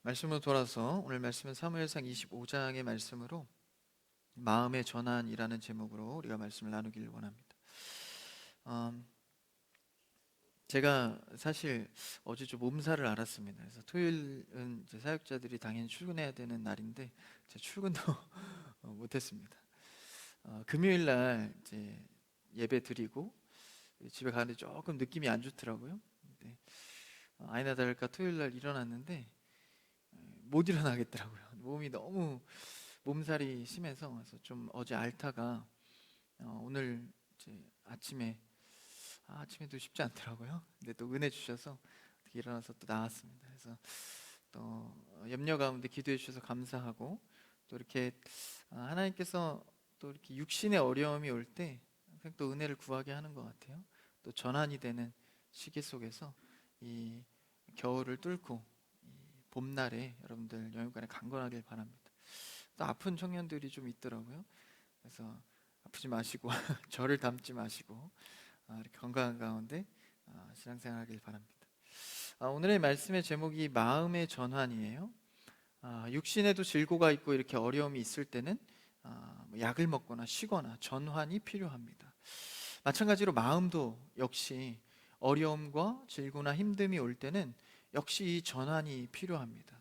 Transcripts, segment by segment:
말씀으로 돌아서 오늘 말씀은 사무엘상 25장의 말씀으로 마음의 전환이라는 제목으로 우리가 말씀을 나누기를 원합니다. 제가 사실 어제 좀 몸살을 앓았습니다. 그래서 토요일은 이제 사역자들이 당연히 출근해야 되는 날인데 제가 출근도 못했습니다. 금요일 날 이제 예배 드리고 집에 가는데 조금 느낌이 안 좋더라고요. 근데 아니나 다를까 토요일 날 일어났는데 못 일어나겠더라고요. 몸이 너무 몸살이 심해서. 그래서 좀 어제 앓다가 오늘 이제 아침에도 쉽지 않더라고요. 근데 또 은혜 주셔서 어떻게 일어나서 또 나왔습니다. 그래서 또 염려 가운데 기도해 주셔서 감사하고, 또 이렇게 하나님께서 또 이렇게 육신의 어려움이 올 때 항상 또 은혜를 구하게 하는 것 같아요. 또 전환이 되는 시기 속에서 이 겨울을 뚫고 이 봄날에 여러분들 영육간에 강건하길 바랍니다. 또 아픈 청년들이 좀 있더라고요. 그래서 아프지 마시고 저를 닮지 마시고 이렇게 건강한 가운데 신앙생활하길 바랍니다. 오늘의 말씀의 제목이 마음의 전환이에요. 육신에도 질고가 있고 이렇게 어려움이 있을 때는 뭐 약을 먹거나 쉬거나 전환이 필요합니다. 마찬가지로 마음도 역시 어려움과 질고나 힘듦이 올 때는 역시 이 전환이 필요합니다.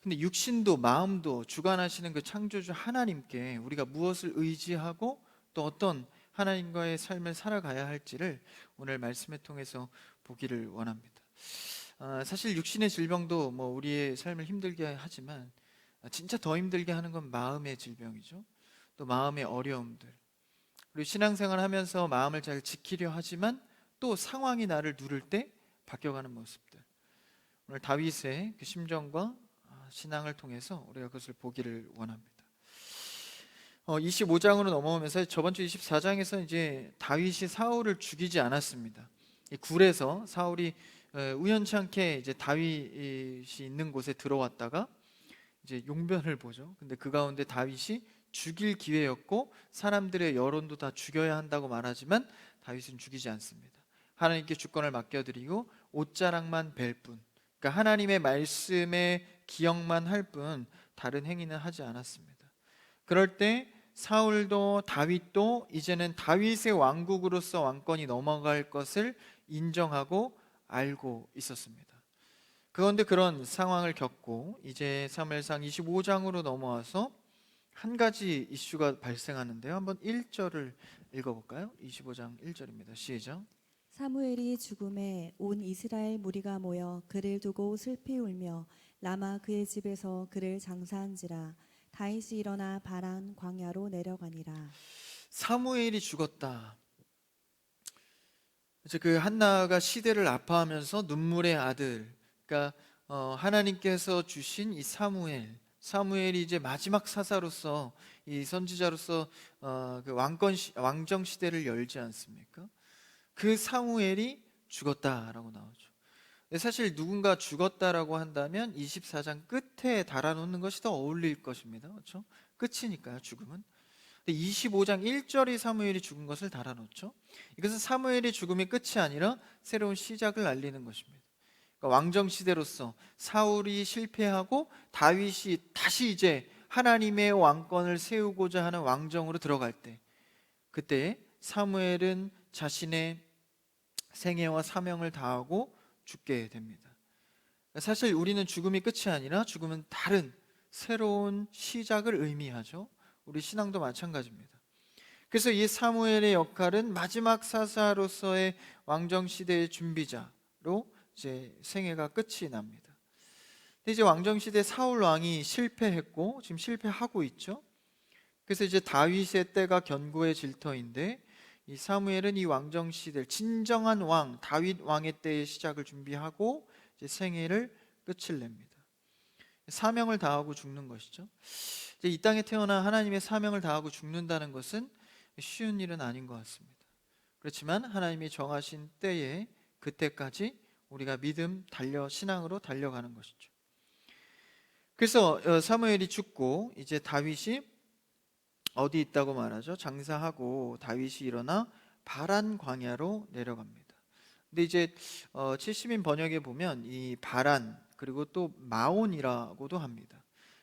근데 육신도 마음도 주관하시는 그 창조주 하나님께 우리가 무엇을 의지하고 또 어떤 하나님과의 삶을 살아가야 할지를 오늘 말씀을 통해서 보기를 원합니다. 사실 육신의 질병도 뭐 우리의 삶을 힘들게 하지만 진짜 더 힘들게 하는 건 마음의 질병이죠. 또 마음의 어려움들, 그리고 신앙생활 하면서 마음을 잘 지키려 하지만 또 상황이 나를 누를 때 바뀌어가는 모습들, 오늘 다윗의 그 심정과 신앙을 통해서 우리가 그것을 보기를 원합니다. 25장으로 넘어오면서 저번 주 24장에서 이제 다윗이 사울을 죽이지 않았습니다. 이 굴에서 사울이 우연치 않게 이제 다윗이 있는 곳에 들어왔다가 이제 용변을 보죠. 근데 그 가운데 다윗이 죽일 기회였고 사람들의 여론도 다 죽여야 한다고 말하지만 다윗은 죽이지 않습니다. 하나님께 주권을 맡겨드리고 옷자락만 벨 뿐, 그러니까 하나님의 말씀에 기억만 할 뿐 다른 행위는 하지 않았습니다. 그럴 때 사울도 다윗도 이제는 다윗의 왕국으로서 왕권이 넘어갈 것을 인정하고 알고 있었습니다. 그런데 그런 상황을 겪고 이제 사무엘상 25장으로 넘어와서 한 가지 이슈가 발생하는데요. 한번 1절을 읽어볼까요? 25장 1절입니다. 시작. 사무엘이 죽음에 온 이스라엘 무리가 모여 그를 두고 슬피 울며 라마 그의 집에서 그를 장사한지라. 다윗이 일어나 바란 광야로 내려가니라. 사무엘이 죽었다. 이제 그 한나가 시대를 아파하면서 눈물의 아들, 그러니까 하나님께서 주신 이 사무엘이 이제 마지막 사사로서, 이 선지자로서 그 왕정 시대를 열지 않습니까? 그 사무엘이 죽었다라고 나오죠. 사실 누군가 죽었다라고 한다면 24장 끝에 달아놓는 것이 더 어울릴 것입니다. 그렇죠? 끝이니까요, 죽음은. 25장 1절이 사무엘이 죽은 것을 달아놓죠. 이것은 사무엘의 죽음이 끝이 아니라 새로운 시작을 알리는 것입니다. 그러니까 왕정 시대로서 사울이 실패하고 다윗이 다시 이제 하나님의 왕권을 세우고자 하는 왕정으로 들어갈 때, 그때 사무엘은 자신의 생애와 사명을 다하고 죽게 됩니다. 사실 우리는 죽음이 끝이 아니라 죽음은 다른 새로운 시작을 의미하죠. 우리 신앙도 마찬가지입니다. 그래서 이 사무엘의 역할은 마지막 사사로서의 왕정 시대의 준비자로 이제 생애가 끝이 납니다. 근데 이제 왕정 시대 사울 왕이 실패했고 지금 실패하고 있죠. 그래서 이제 다윗의 때가 견고해질 터인데 이 사무엘은 이 왕정 시대를 진정한 왕 다윗 왕의 때의 시작을 준비하고 이제 생애를 끝을 냅니다. 사명을 다하고 죽는 것이죠. 이제 이 땅에 태어나 하나님의 사명을 다하고 죽는다는 것은 쉬운 일은 아닌 것 같습니다. 그렇지만 하나님이 정하신 때에 그때까지 우리가 신앙으로 달려가는 것이죠. 그래서 사무엘이 죽고 이제 다윗이 어디 있다고 말하죠? 장사하고 다윗이 일어나 바란 광야로 내려갑니다. 근데 이제 70인 번역에 보면 이 바란, 그리고 또 마온이라고도 합니다.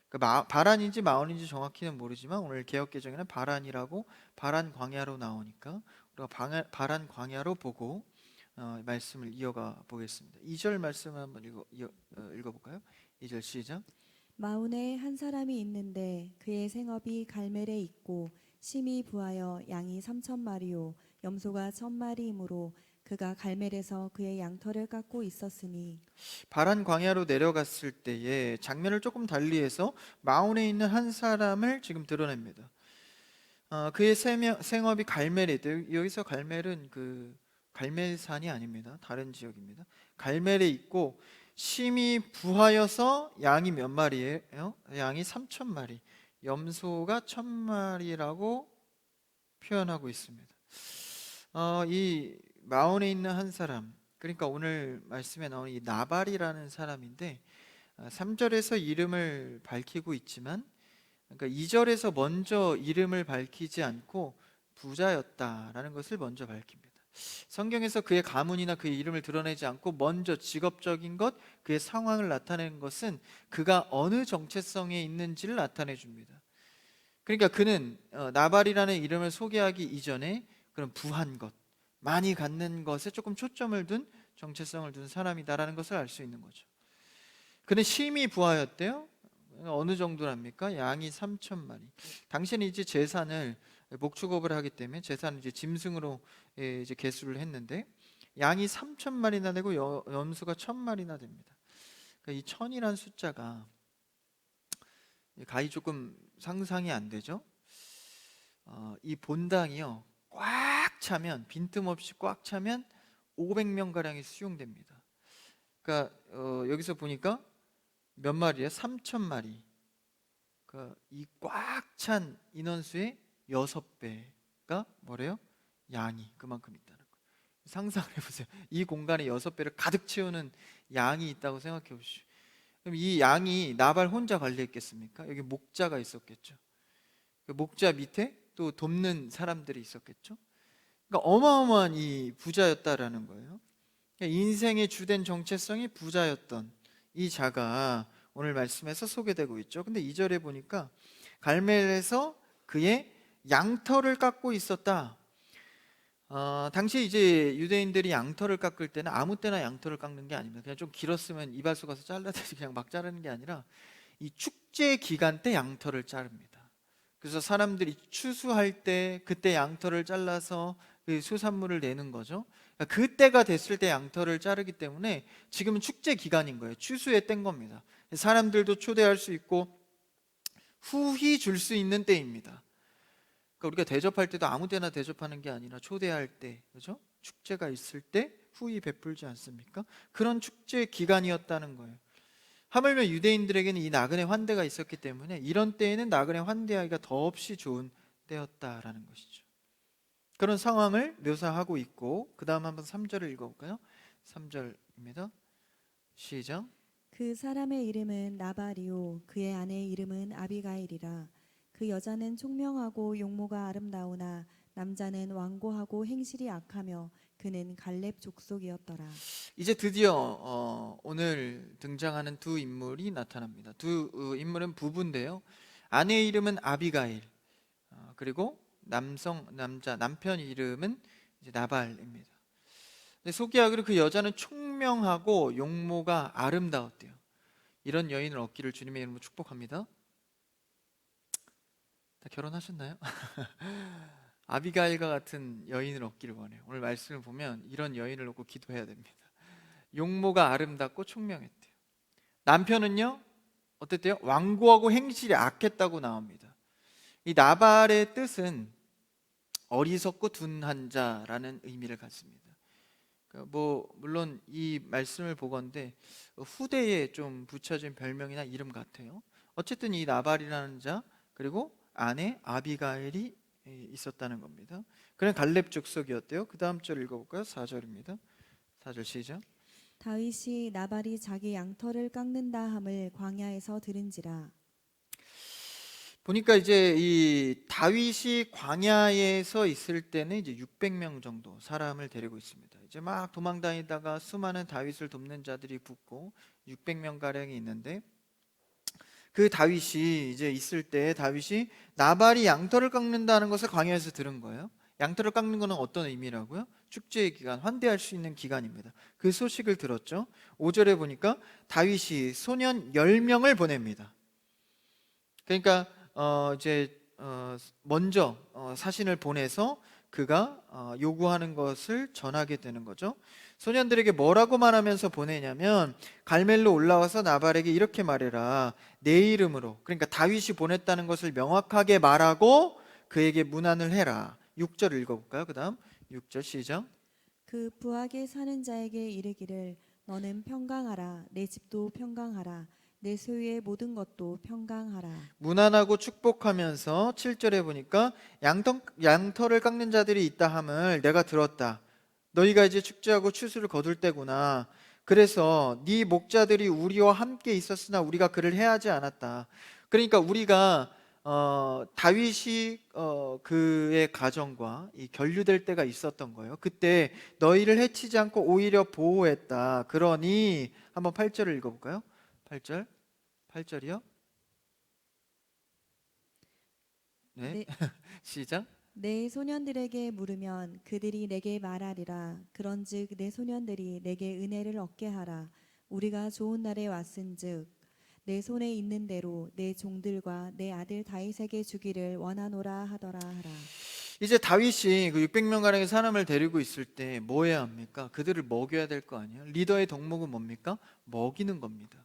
그러니까 바란인지 마온인지 정확히는 모르지만 오늘 개역개정에는 바란이라고 바란 광야로 나오니까 우리가 바란 광야로 보고 말씀을 이어가 보겠습니다. 2절 말씀 한번 읽어볼까요? 2절 시작. 마온에 한 사람이 있는데 그의 생업이 갈멜에 있고 심이 부하여 양이 3,000마리요 염소가 1,000마리이므로 그가 갈멜에서 그의 양털을 깎고 있었으니 바란 광야로 내려갔을 때에 장면을 조금 달리해서 마온에 있는 한 사람을 지금 드러냅니다. 그의 생업이 갈멜에 있대요. 여기서 갈멜은 그 갈멜산이 아닙니다. 다른 지역입니다. 갈멜에 있고 심이 부하여서 양이 몇 마리예요? 양이 3,000마리, 염소가 1,000마리라고 표현하고 있습니다. 이 마온에 있는 한 사람, 그러니까 오늘 말씀에 나오는 이 나발이라는 사람인데 3절에서 이름을 밝히고 있지만 그러니까 2절에서 먼저 이름을 밝히지 않고 부자였다라는 것을 먼저 밝힙니다. 성경에서 그의 가문이나 그의 이름을 드러내지 않고 먼저 직업적인 것, 그의 상황을 나타내는 것은 그가 어느 정체성에 있는지를 나타내 줍니다. 그러니까 그는 나발이라는 이름을 소개하기 이전에 그런 부한 것, 많이 갖는 것에 조금 초점을 둔 정체성을 둔 사람이다라는 것을 알 수 있는 거죠. 그는 심히 부하였대요. 어느 정도랍니까? 양이 3,000마리. 당시에는 이제 재산을 목축업을 하기 때문에 재산을 이제 짐승으로 이제 계수를 했는데 양이 3,000마리나 되고 염소가 1,000마리나 됩니다. 그러니까 이 1,000이라는 숫자가 가히 조금 상상이 안 되죠? 이 본당이요 꽉 차면 빈틈없이 꽉 차면 500명 가량이 수용됩니다. 그러니까 여기서 보니까 몇 마리예요? 3,000마리. 그러니까 이 꽉 찬 인원수의 6배가 뭐래요? 양이 그만큼 있다는 거예요. 상상을 해보세요. 이 공간에 6배를 가득 채우는 양이 있다고 생각해 보시죠. 그럼 이 양이 나발 혼자 관리했겠습니까? 여기 목자가 있었겠죠. 그 목자 밑에 또 돕는 사람들이 있었겠죠. 그러니까 어마어마한 이 부자였다라는 거예요. 그러니까 인생의 주된 정체성이 부자였던 이 자가 오늘 말씀에서 소개되고 있죠. 근데 2절에 보니까 갈멜에서 그의 양털을 깎고 있었다. 당시 이제 유대인들이 양털을 깎을 때는 아무 때나 양털을 깎는 게 아닙니다. 그냥 좀 길었으면 이발소 가서 잘라야지 그냥 막 자르는 게 아니라 이 축제 기간 때 양털을 자릅니다. 그래서 사람들이 추수할 때 그때 양털을 잘라서 그 수산물을 내는 거죠. 그러니까 그때가 됐을 때 양털을 자르기 때문에 지금은 축제 기간인 거예요. 추수에 뗀 겁니다. 사람들도 초대할 수 있고 후히 줄 수 있는 때입니다. 그러니까 우리가 대접할 때도 아무 때나 대접하는 게 아니라 초대할 때, 그죠? 축제가 있을 때 후히 베풀지 않습니까? 그런 축제 기간이었다는 거예요. 하물며 유대인들에게는 이 나그네 환대가 있었기 때문에 이런 때에는 나그네 환대하기가 더없이 좋은 때였다라는 것이죠. 그런 상황을 묘사하고 있고 그 다음 한번 3절을 읽어볼까요? 3절입니다. 시작. 그 사람의 이름은 나발이요 그의 아내의 이름은 아비가일이라. 그 여자는 총명하고 용모가 아름다우나 남자는 완고하고 행실이 악하며 그는 갈렙 족속이었더라. 이제 드디어 오늘 등장하는 두 인물이 나타납니다. 두 인물은 부부인데요. 아내의 이름은 아비가일, 그리고 남편 이름은 이제 나발입니다. 소개하기로 그 여자는 총명하고 용모가 아름다웠대요. 이런 여인을 얻기를 주님의 이름으로 축복합니다. 다 결혼하셨나요? 아비가일과 같은 여인을 얻기를 원해요. 오늘 말씀을 보면 이런 여인을 얻고 기도해야 됩니다. 용모가 아름답고 총명했대요. 남편은요 어땠대요? 완고하고 행실이 악했다고 나옵니다. 이 나발의 뜻은 어리석고 둔한 자라는 의미를 갖습니다. 뭐 물론 이 말씀을 보건대 후대에 좀 붙여진 별명이나 이름 같아요. 어쨌든 이 나발이라는 자 그리고 아내 아비가일이 있었다는 겁니다. 그는 갈렙 족속이었대요. 그 다음 절 읽어볼까요? 4절입니다. 4절 시작. 다윗이 나발이 자기 양털을 깎는다 함을 광야에서 들은지라. 보니까 이제 이 다윗이 광야에서 있을 때는 이제 600명 정도 사람을 데리고 있습니다. 이제 막 도망 다니다가 수많은 다윗을 돕는 자들이 붙고 600명 가량이 있는데, 그 다윗이 이제 있을 때 다윗이 나발이 양털을 깎는다는 것을 광야에서 들은 거예요. 양털을 깎는 것은 어떤 의미라고요? 축제의 기간, 환대할 수 있는 기간입니다. 그 소식을 들었죠. 5절에 보니까 다윗이 소년 10명을 보냅니다. 그러니까 먼저 사신을 보내서 그가 요구하는 것을 전하게 되는 거죠. 소년들에게 뭐라고 말하면서 보내냐면, 갈멜로 올라와서 나발에게 이렇게 말해라. 내 이름으로, 그러니까 다윗이 보냈다는 것을 명확하게 말하고 그에게 문안을 해라. 6절 읽어볼까요? 그 다음 6절 시작. 그 부하게 사는 자에게 이르기를 너는 평강하라. 내 집도 평강하라. 내 소유의 모든 것도 평강하라. 무난하고 축복하면서 7절에 보니까 양털을 깎는 자들이 있다 함을 내가 들었다. 너희가 이제 축제하고 추수를 거둘 때구나. 그래서 네 목자들이 우리와 함께 있었으나 우리가 그를 해하지 않았다. 그러니까 우리가 다윗이 그의 가정과 이 결류될 때가 있었던 거예요. 그때 너희를 해치지 않고 오히려 보호했다. 그러니 한번 8절을 읽어볼까요? 8절이요? 네. 내, 시작. 내 소년들에게 물으면 그들이 내게 말하리라. 그런즉 내 소년들이 내게 은혜를 얻게 하라. 우리가 좋은 날에 왔은즉 내 손에 있는 대로 내 종들과 내 아들 다윗에게 주기를 원하노라 하더라 하라. 이제 다윗이 그 600명 가량의 사람을 데리고 있을 때 뭐 해야 합니까? 그들을 먹여야 될 거 아니에요? 리더의 덕목은 뭡니까? 먹이는 겁니다.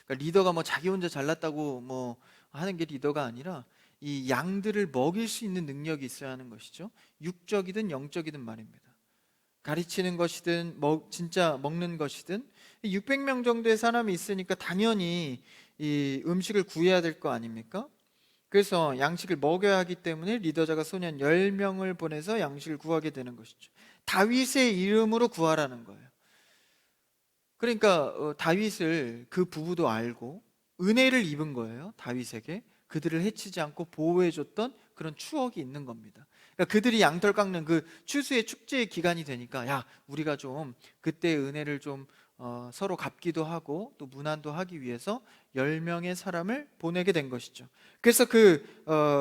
그러니까 리더가 뭐 자기 혼자 잘났다고 뭐 하는 게 리더가 아니라 이 양들을 먹일 수 있는 능력이 있어야 하는 것이죠. 육적이든 영적이든 말입니다. 가르치는 것이든 진짜 먹는 것이든 600명 정도의 사람이 있으니까 당연히 이 음식을 구해야 될 거 아닙니까? 그래서 양식을 먹여야 하기 때문에 리더자가 소년 10명을 보내서 양식을 구하게 되는 것이죠. 다윗의 이름으로 구하라는 거예요. 그러니까 다윗을 그 부부도 알고 은혜를 입은 거예요. 다윗에게 그들을 해치지 않고 보호해줬던 그런 추억이 있는 겁니다. 그러니까 그들이 양털 깎는 그 추수의 축제의 기간이 되니까, 야, 우리가 좀 그때의 은혜를 좀 서로 갚기도 하고 또 문안도 하기 위해서 10명의 사람을 보내게 된 것이죠. 그래서 그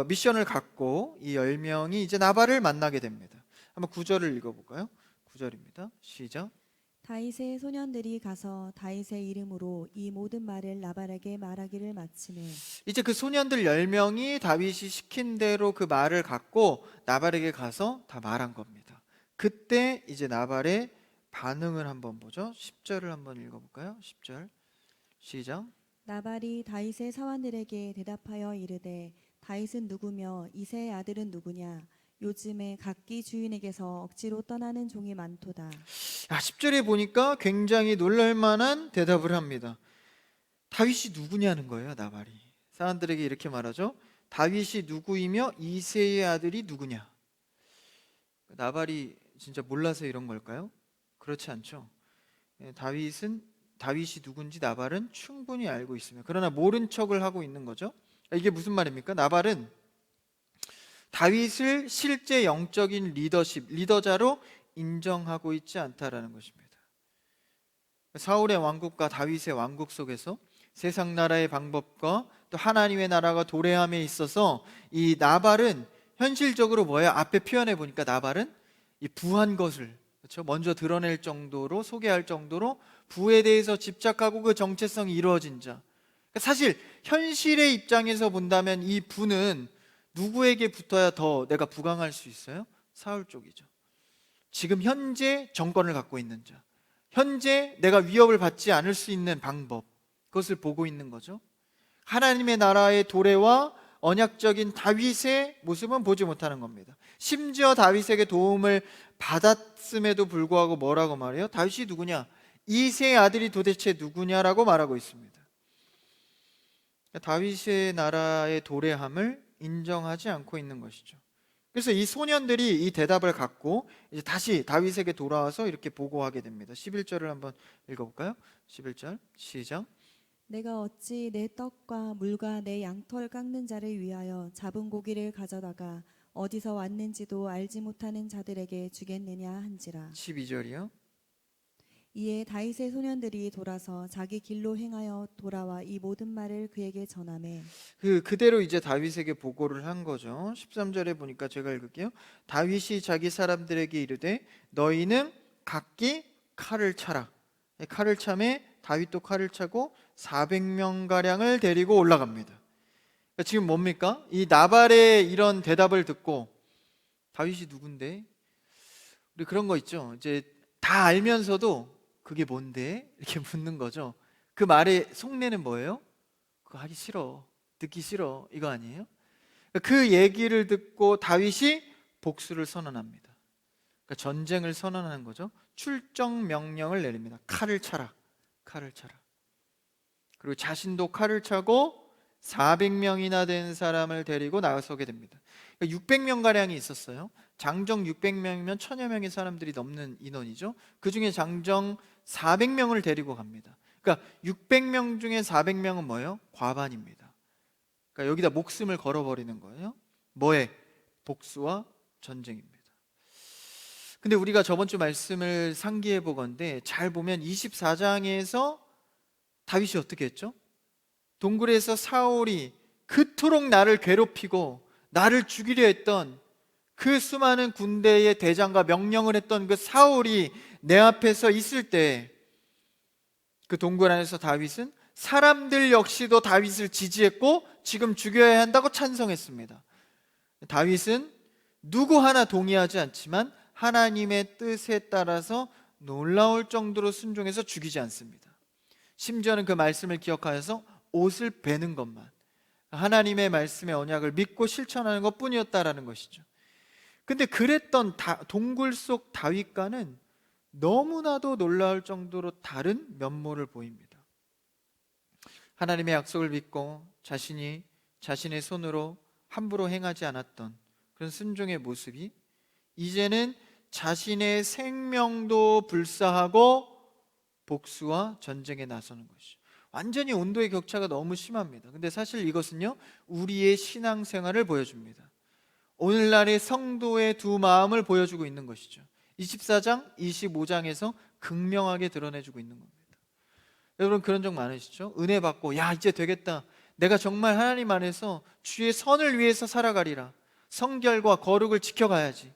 미션을 갖고 이 10명이 이제 나발을 만나게 됩니다. 한번 9절을 읽어볼까요? 9절입니다. 시작. 다윗의 소년들이 가서 다윗의 이름으로 이 모든 말을 나발에게 말하기를 마치매 이제 그 소년들 10명이 다윗이 시킨 대로 그 말을 갖고 나발에게 가서 다 말한 겁니다. 그때 이제 나발의 반응을 한번 보죠. 10절을 한번 읽어볼까요? 10절 시작. 나발이 다윗의 사환들에게 대답하여 이르되 다윗은 누구며 이새의 아들은 누구냐 요즘에 각기 주인에게서 억지로 떠나는 종이 많도다. 10절에 보니까 굉장히 놀랄만한 대답을 합니다. 다윗이 누구냐는 거예요. 나발이 사람들에게 이렇게 말하죠. 다윗이 누구이며 이새의 아들이 누구냐. 나발이 진짜 몰라서 이런 걸까요? 그렇지 않죠. 다윗이 누군지 나발은 충분히 알고 있으며 그러나 모른 척을 하고 있는 거죠. 이게 무슨 말입니까? 나발은 다윗을 실제 영적인 리더자로 인정하고 있지 않다라는 것입니다. 사울의 왕국과 다윗의 왕국 속에서 세상 나라의 방법과 또 하나님의 나라가 도래함에 있어서 이 나발은 현실적으로 뭐예요? 앞에 표현해 보니까 나발은 이 부한 것을, 그렇죠? 먼저 드러낼 정도로, 소개할 정도로 부에 대해서 집착하고 그 정체성이 이루어진 자. 그러니까 사실 현실의 입장에서 본다면 이 부는 누구에게 붙어야 더 내가 부강할 수 있어요? 사울 쪽이죠. 지금 현재 정권을 갖고 있는 자, 현재 내가 위협을 받지 않을 수 있는 방법, 그것을 보고 있는 거죠. 하나님의 나라의 도래와 언약적인 다윗의 모습은 보지 못하는 겁니다. 심지어 다윗에게 도움을 받았음에도 불구하고 뭐라고 말해요? 다윗이 누구냐? 이새의 아들이 도대체 누구냐라고 말하고 있습니다. 다윗의 나라의 도래함을 인정하지 않고 있는 것이죠. 그래서 이 소년들이 이 대답을 갖고 이제 다시 다윗에게 돌아와서 이렇게 보고하게 됩니다. 11절을 한번 읽어볼까요? 11절 시작. 내가 어찌 내 떡과 물과 내 양털 깎는 자를 위하여 잡은 고기를 가져다가 어디서 왔는지도 알지 못하는 자들에게 주겠느냐 한지라. 12절이요. 이에 다윗의 소년들이 돌아서 자기 길로 행하여 돌아와 이 모든 말을 그에게 전하매 그대로 이제 다윗에게 보고를 한 거죠. 13절에 보니까 제가 읽을게요. 다윗이 자기 사람들에게 이르되 너희는 각기 칼을 차라. 칼을 차매 다윗도 칼을 차고 400명 가량을 데리고 올라갑니다. 그러니까 지금 뭡니까? 이 나발의 이런 대답을 듣고 다윗이 누군데? 우리 그런 거 있죠. 이제 다 알면서도 그게 뭔데? 이렇게 묻는 거죠. 그 말의 속내는 뭐예요? 그거 하기 싫어, 듣기 싫어, 이거 아니에요? 그 얘기를 듣고 다윗이 복수를 선언합니다. 그러니까 전쟁을 선언하는 거죠. 출정 명령을 내립니다. 칼을 차라, 칼을 차라. 그리고 자신도 칼을 차고 400명이나 된 사람을 데리고 나서게 됩니다. 600명 가량이 있었어요. 장정 600명이면 1000여 명의 사람들이 넘는 인원이죠. 그 중에 장정 400명을 데리고 갑니다. 그러니까 600명 중에 400명은 뭐예요? 과반입니다. 그러니까 여기다 목숨을 걸어버리는 거예요. 뭐에? 복수와 전쟁입니다. 근데 우리가 저번 주 말씀을 상기해 보건대 잘 보면 24장에서 다윗이 어떻게 했죠? 동굴에서 사울이 그토록 나를 괴롭히고 나를 죽이려 했던 그 수많은 군대의 대장과 명령을 했던 그 사울이 내 앞에서 있을 때 그 동굴 안에서 다윗은 사람들 역시도 다윗을 지지했고 지금 죽여야 한다고 찬성했습니다. 다윗은 누구 하나 동의하지 않지만 하나님의 뜻에 따라서 놀라울 정도로 순종해서 죽이지 않습니다. 심지어는 그 말씀을 기억하여서 옷을 베는 것만, 하나님의 말씀의 언약을 믿고 실천하는 것뿐이었다라는 것이죠. 근데 그랬던 동굴 속 다윗과는 너무나도 놀라울 정도로 다른 면모를 보입니다. 하나님의 약속을 믿고 자신이 자신의 손으로 함부로 행하지 않았던 그런 순종의 모습이 이제는 자신의 생명도 불사하고 복수와 전쟁에 나서는 것이죠. 완전히 온도의 격차가 너무 심합니다. 근데 사실 이것은요, 우리의 신앙생활을 보여줍니다. 오늘날의 성도의 두 마음을 보여주고 있는 것이죠. 24장, 25장에서 극명하게 드러내주고 있는 겁니다. 여러분 그런 적 많으시죠? 은혜 받고 야 이제 되겠다, 내가 정말 하나님 안에서 주의 선을 위해서 살아가리라, 성결과 거룩을 지켜가야지.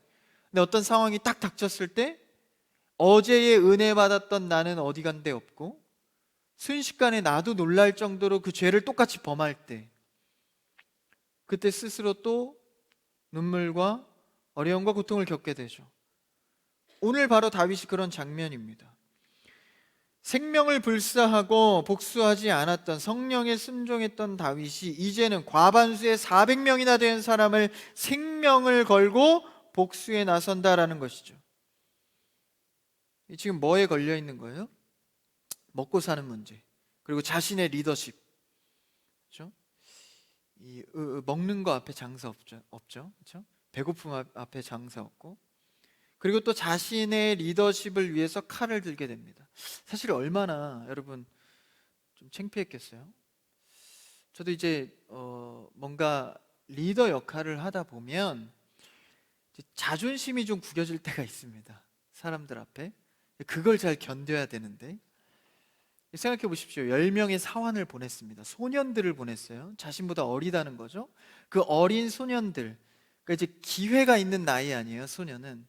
근데 어떤 상황이 딱 닥쳤을 때 어제의 은혜 받았던 나는 어디 간 데 없고 순식간에 나도 놀랄 정도로 그 죄를 똑같이 범할 때 그때 스스로 또 눈물과 어려움과 고통을 겪게 되죠. 오늘 바로 다윗이 그런 장면입니다. 생명을 불사하고 복수하지 않았던, 성령에 순종했던 다윗이 이제는 과반수의 400명이나 된 사람을 생명을 걸고 복수에 나선다라는 것이죠. 지금 뭐에 걸려 있는 거예요? 먹고 사는 문제, 그리고 자신의 리더십. 그렇죠? 먹는 거 앞에 장사 없죠. 그렇죠? 배고픔 앞에 장사 없고, 그리고 또 자신의 리더십을 위해서 칼을 들게 됩니다. 사실 얼마나 여러분 좀 창피했겠어요. 저도 이제 뭔가 리더 역할을 하다 보면 자존심이 좀 구겨질 때가 있습니다. 사람들 앞에. 그걸 잘 견뎌야 되는데, 생각해 보십시오. 10명의 사환을 보냈습니다. 소년들을 보냈어요. 자신보다 어리다는 거죠. 그 어린 소년들, 그러니까 이제 기회가 있는 나이 아니에요. 소년은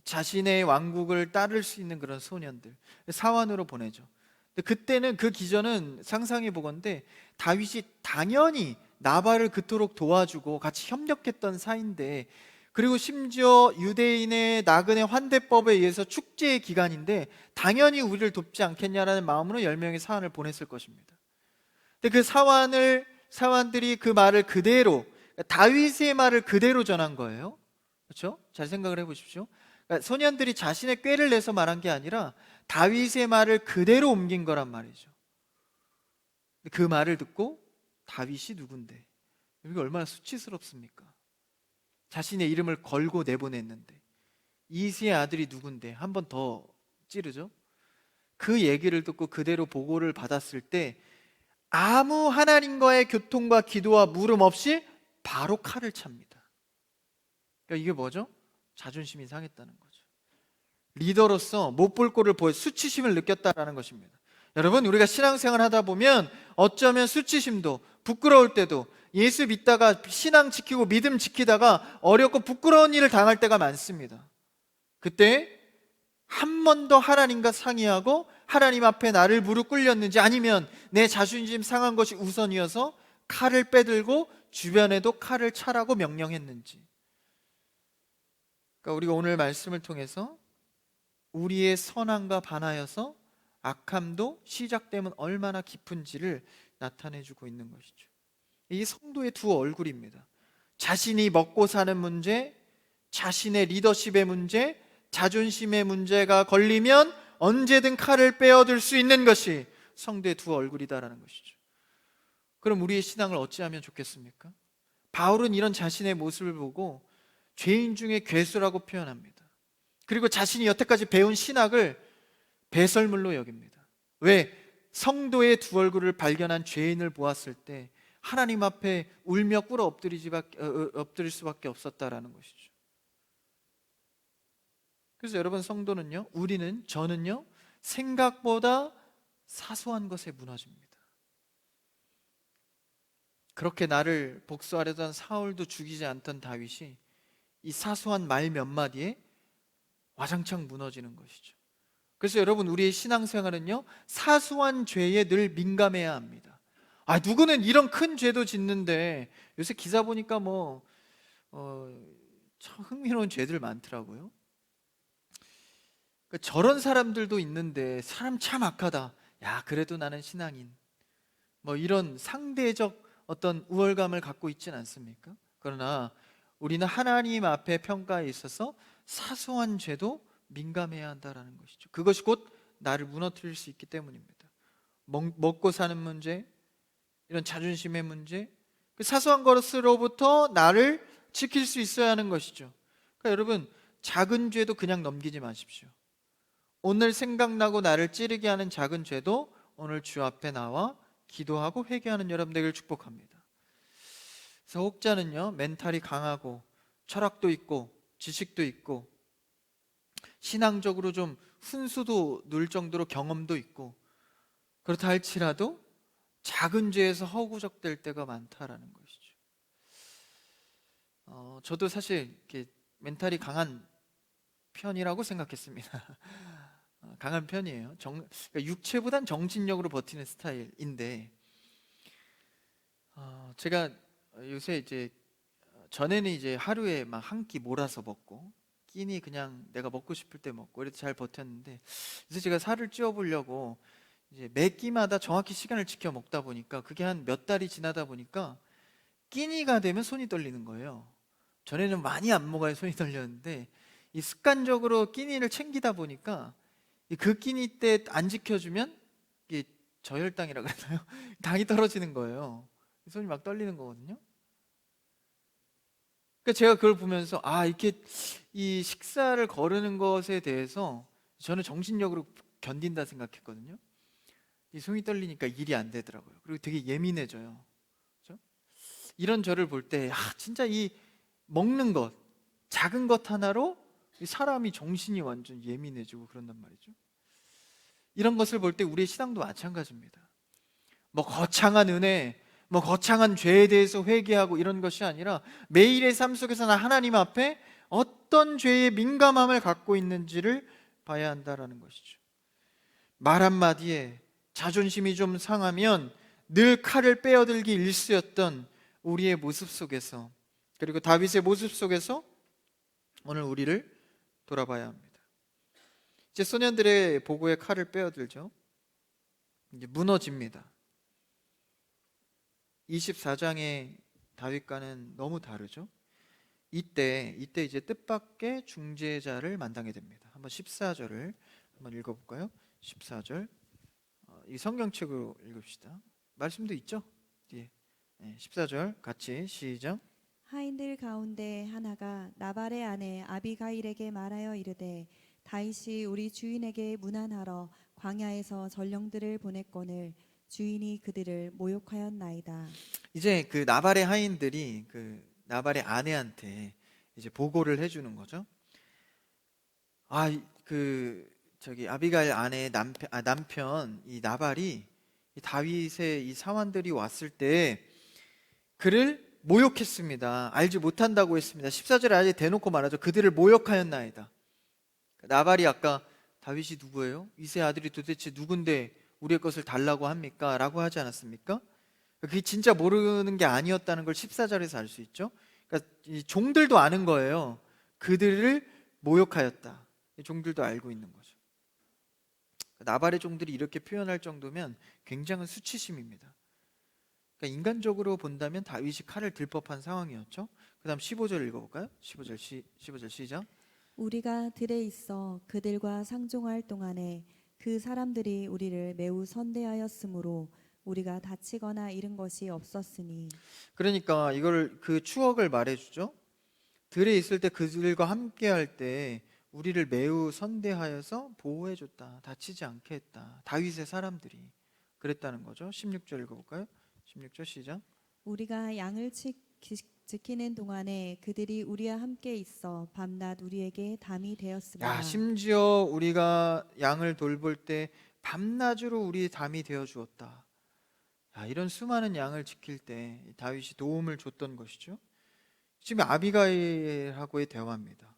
자신의 왕국을 따를 수 있는 그런 소년들, 사환으로 보내죠. 근데 그때는 그 기전은 상상해 보건대 다윗이 당연히 나발을 그토록 도와주고 같이 협력했던 사이인데, 그리고 심지어 유대인의 나그네 환대법에 의해서 축제의 기간인데 당연히 우리를 돕지 않겠냐라는 마음으로 10명의 사환을 보냈을 것입니다. 근데 그 사환들이 그 말을 그대로, 다윗의 말을 그대로 전한 거예요. 그렇죠? 잘 생각을 해보십시오. 그러니까 소년들이 자신의 꾀를 내서 말한 게 아니라 다윗의 말을 그대로 옮긴 거란 말이죠. 그 말을 듣고 다윗이 누군데, 이게 얼마나 수치스럽습니까? 자신의 이름을 걸고 내보냈는데 이새의 아들이 누군데, 한 번 더 찌르죠. 그 얘기를 듣고 그대로 보고를 받았을 때 아무 하나님과의 교통과 기도와 물음 없이 바로 칼을 찹니다. 그러니까 이게 뭐죠? 자존심이 상했다는 거죠. 리더로서 못 볼 꼴을 보여 수치심을 느꼈다라는 것입니다. 여러분, 우리가 신앙생활 하다 보면 어쩌면 수치심도, 부끄러울 때도, 예수 믿다가 신앙 지키고 믿음 지키다가 어렵고 부끄러운 일을 당할 때가 많습니다. 그때 한 번 더 하나님과 상의하고 하나님 앞에 나를 무릎 꿇렸는지, 아니면 내 자존심 상한 것이 우선이어서 칼을 빼들고 주변에도 칼을 차라고 명령했는지. 그러니까 우리가 오늘 말씀을 통해서 우리의 선함과 반하여서 악함도 시작되면 얼마나 깊은지를 나타내주고 있는 것이죠. 이 성도의 두 얼굴입니다. 자신이 먹고 사는 문제, 자신의 리더십의 문제, 자존심의 문제가 걸리면 언제든 칼을 빼어들 수 있는 것이 성도의 두 얼굴이다라는 것이죠. 그럼 우리의 신앙을 어찌하면 좋겠습니까? 바울은 이런 자신의 모습을 보고 죄인 중에 괴수라고 표현합니다. 그리고 자신이 여태까지 배운 신학을 배설물로 여깁니다. 왜? 성도의 두 얼굴을 발견한 죄인을 보았을 때 하나님 앞에 울며 꿇어 엎드릴 수밖에 없었다라는 것이죠. 그래서 여러분, 성도는요, 저는요, 생각보다 사소한 것에 무너집니다. 그렇게 나를 복수하려던 사울도 죽이지 않던 다윗이 이 사소한 말 몇 마디에 와장창 무너지는 것이죠. 그래서 여러분, 우리의 신앙생활은요, 사소한 죄에 늘 민감해야 합니다. 누구는 이런 큰 죄도 짓는데, 요새 기사 보니까 참 흥미로운 죄들 많더라고요. 그러니까 저런 사람들도 있는데 사람 참 악하다, 야 그래도 나는 신앙인, 이런 상대적 어떤 우월감을 갖고 있진 않습니까? 그러나 우리는 하나님 앞에 평가에 있어서 사소한 죄도 민감해야 한다라는 것이죠. 그것이 곧 나를 무너뜨릴 수 있기 때문입니다. 먹고 사는 문제, 이런 자존심의 문제, 그 사소한 것으로부터 나를 지킬 수 있어야 하는 것이죠. 그러니까 여러분, 작은 죄도 그냥 넘기지 마십시오. 오늘 생각나고 나를 찌르게 하는 작은 죄도 오늘 주 앞에 나와 기도하고 회개하는 여러분 되기를 축복합니다. 그래서 혹자는요, 멘탈이 강하고 철학도 있고 지식도 있고 신앙적으로 좀 훈수도 눌 정도로 경험도 있고, 그렇다 할지라도 작은 죄에서 허구적될 때가 많다라는 것이죠. 저도 사실 이렇게 멘탈이 강한 편이라고 생각했습니다. 강한 편이에요. 그러니까 육체보단 정신력으로 버티는 스타일인데, 제가 요새 이제 전에는 이제 하루에 막 한 끼 몰아서 먹고 끼니 그냥 내가 먹고 싶을 때 먹고 이래도 잘 버텼는데, 그래서 제가 살을 찌워보려고 이제 매 끼마다 정확히 시간을 지켜 먹다 보니까 그게 한 몇 달이 지나다 보니까 끼니가 되면 손이 떨리는 거예요. 전에는 많이 안 먹어야 손이 떨렸는데, 이 습관적으로 끼니를 챙기다 보니까 그 끼니 때 안 지켜주면 이게 저혈당이라 그러나요? 당이 떨어지는 거예요. 손이 막 떨리는 거거든요. 그러니까 제가 그걸 보면서 이렇게 이 식사를 거르는 것에 대해서 저는 정신력으로 견딘다 생각했거든요. 이 손이 떨리니까 일이 안 되더라고요. 그리고 되게 예민해져요. 그렇죠? 이런 저를 볼 때 진짜 이 먹는 것, 작은 것 하나로 이 사람이 정신이 완전 예민해지고 그런단 말이죠. 이런 것을 볼 때 우리의 신앙도 마찬가지입니다. 거창한 은혜, 거창한 죄에 대해서 회개하고 이런 것이 아니라 매일의 삶 속에서 나 하나님 앞에 어떤 죄에 민감함을 갖고 있는지를 봐야 한다라는 것이죠. 말 한마디에 자존심이 좀 상하면 늘 칼을 빼어들기 일쑤였던 우리의 모습 속에서, 그리고 다윗의 모습 속에서 오늘 우리를 돌아봐야 합니다. 이제 소년들의 보고에 칼을 빼어들죠. 이제 무너집니다. 24장의 다윗과는 너무 다르죠. 이때 이제 뜻밖의 중재자를 만나게 됩니다. 한번 14절을 한번 읽어볼까요? 14절, 이 성경책으로 읽읍시다. 말씀도 있죠? 뒤에. 14절 같이 시작. 하인들 가운데 하나가 나발의 아내 아비가일에게 말하여 이르되 다윗이 우리 주인에게 문안하러 광야에서 전령들을 보냈거늘 주인이 그들을 모욕하였나이다. 이제 그 나발의 하인들이 그 나발의 아내한테 이제 보고를 해주는 거죠. 그 저기 아비가일 아내의 남편 이 나발이 이 다윗의 이 사환들이 왔을 때 그를 모욕했습니다. 알지 못한다고 했습니다. 14절에 아예 대놓고 말하죠. 그들을 모욕하였나이다. 나발이 아까 다윗이 누구예요? 이세 아들이 도대체 누군데 우리의 것을 달라고 합니까? 라고 하지 않았습니까? 그게 진짜 모르는 게 아니었다는 걸 14절에서 알 수 있죠. 그러니까 이 종들도 아는 거예요. 그들을 모욕하였다. 이 종들도 알고 있는 거죠. 나발의 종들이 이렇게 표현할 정도면 굉장한 수치심입니다. 그러니까 인간적으로 본다면 다윗이 칼을 들 법한 상황이었죠. 그 다음 15절 읽어볼까요? 15절 시작. 우리가 들에 있어 그들과 상종할 동안에 그 사람들이 우리를 매우 선대하였으므로 우리가 다치거나 잃은 것이 없었으니. 그러니까 이걸 그 추억을 말해주죠. 들에 있을 때 그들과 함께 할 때 우리를 매우 선대하여서 보호해줬다. 다치지 않게 했다. 다윗의 사람들이 그랬다는 거죠. 16절 읽어볼까요? 16절 시작. 우리가 양을 지키는 동안에 그들이 우리와 함께 있어 밤낮 우리에게 담이 되었습니다. 심지어 우리가 양을 돌볼 때 밤낮으로 우리 담이 되어 주었다. 이런 수많은 양을 지킬 때 다윗이 도움을 줬던 것이죠. 지금 아비가일하고의 대화입니다.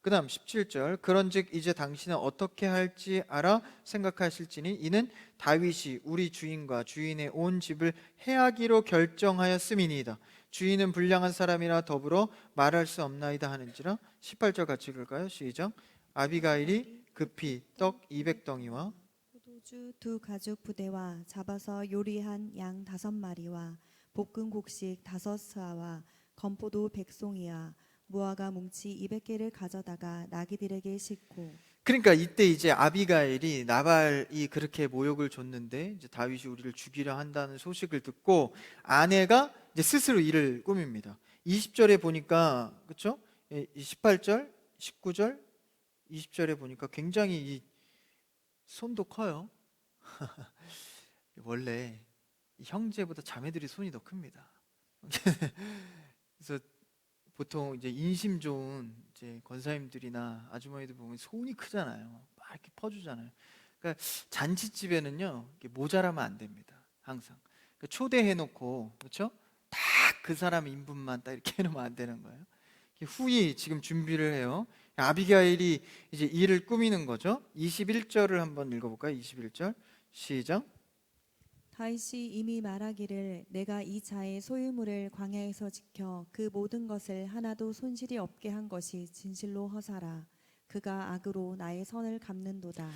그 다음 17절. 그런즉 이제 당신은 어떻게 할지 알아 생각하실지니 이는 다윗이 우리 주인과 주인의 온 집을 해하기로 결정하였음이니이다. 주인은 불량한 사람이라 더불어 말할 수 없나이다 하는지라. 18절 같이 읽을까요? 시작. 아비가일이 급히 떡 200덩이와 포도주 2가죽 부대와 잡아서 요리한 양 5마리와 볶은 곡식 5스아와 건포도 100송이와 무화과 뭉치 200개를 가져다가 나귀들에게 싣고. 그러니까 이때 이제 아비가일이 나발이 그렇게 모욕을 줬는데 이제 다윗이 우리를 죽이려 한다는 소식을 듣고 아내가 이제 스스로 일을 꾸밉니다. 20절에 보니까 그렇죠? 18절, 19절, 20절에 보니까 굉장히 이 손도 커요. 원래 이 형제보다 자매들이 손이 더 큽니다. 그래서 보통 이제 인심 좋은 이제 권사님들이나 아주머니들 보면 손이 크잖아요. 막 이렇게 퍼주잖아요. 그러니까 잔치집에는요 이렇게 모자라면 안 됩니다. 항상 그러니까 초대해놓고 그렇죠? 딱 그 사람 인분만 딱 이렇게 해놓으면 안 되는 거예요. 후이 지금 준비를 해요. 아비가일이 이제 일을 꾸미는 거죠. 21절을 한번 읽어볼까요? 21절 시작. 다윗이 이미 말하기를 내가 이 자의 소유물을 광야에서 지켜 그 모든 것을 하나도 손실이 없게 한 것이 진실로 허사라. 그가 악으로 나의 선을 갚는도다.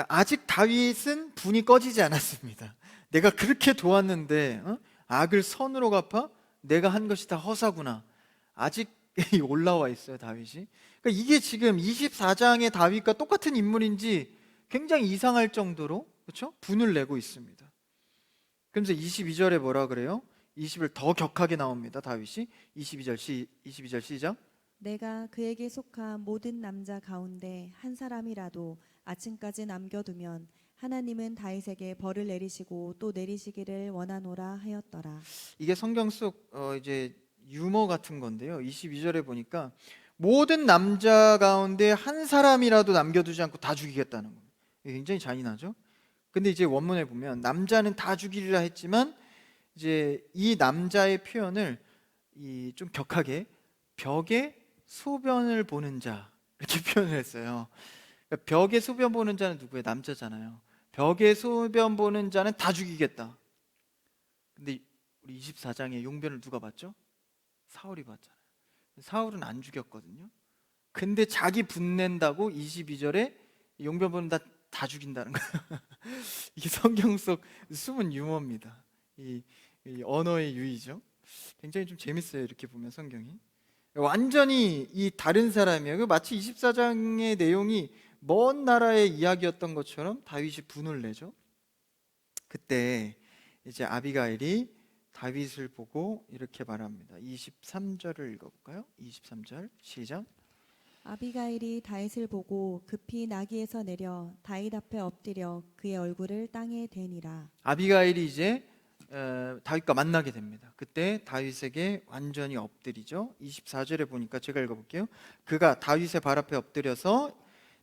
아직 다윗은 분이 꺼지지 않았습니다. 내가 그렇게 도왔는데 악을 선으로 갚아? 내가 한 것이 다 허사구나. 아직 올라와 있어요 다윗이. 그러니까 이게 지금 24장의 다윗과 똑같은 인물인지 굉장히 이상할 정도로 그렇죠? 분을 내고 있습니다. 그러면서 22절에 뭐라 그래요? 20을 더 격하게 나옵니다 다윗이. 22절 시작. 내가 그에게 속한 모든 남자 가운데 한 사람이라도 아침까지 남겨두면 하나님은 다윗에게 벌을 내리시고 또 내리시기를 원하노라 하였더라. 이게 성경 속 이제 유머 같은 건데요. 22절에 보니까 모든 남자 가운데 한 사람이라도 남겨두지 않고 다 죽이겠다는 겁니다. 이게 굉장히 잔인하죠. 근데 이제 원문에 보면 남자는 다 죽이리라 했지만 이제 이 남자의 표현을 좀 격하게 벽에 소변을 보는 자 이렇게 표현을 했어요. 그러니까 벽에 소변 보는 자는 누구예요? 남자잖아요. 벽에 소변 보는 자는 다 죽이겠다. 근데 우리 24장에 용변을 누가 봤죠? 사울이 봤잖아요. 사울은 안 죽였거든요. 근데 자기 분낸다고 22절에 용변 보는 다 죽인다는 거예요. 이게 성경 속 숨은 유머입니다. 이 언어의 유의죠. 굉장히 좀 재밌어요. 이렇게 보면 성경이 완전히 이 다른 사람이에요. 마치 24장의 내용이 먼 나라의 이야기였던 것처럼 다윗이 분을 내죠. 그때 이제 아비가일이 다윗을 보고 이렇게 말합니다. 23절을 읽어볼까요? 23절 시작. 아비가일이 다윗을 보고 급히 나귀에서 내려 다윗 앞에 엎드려 그의 얼굴을 땅에 대니라. 아비가일이 이제 다윗과 만나게 됩니다. 그때 다윗에게 완전히 엎드리죠. 24절에 보니까 제가 읽어볼게요. 그가 다윗의 발 앞에 엎드려서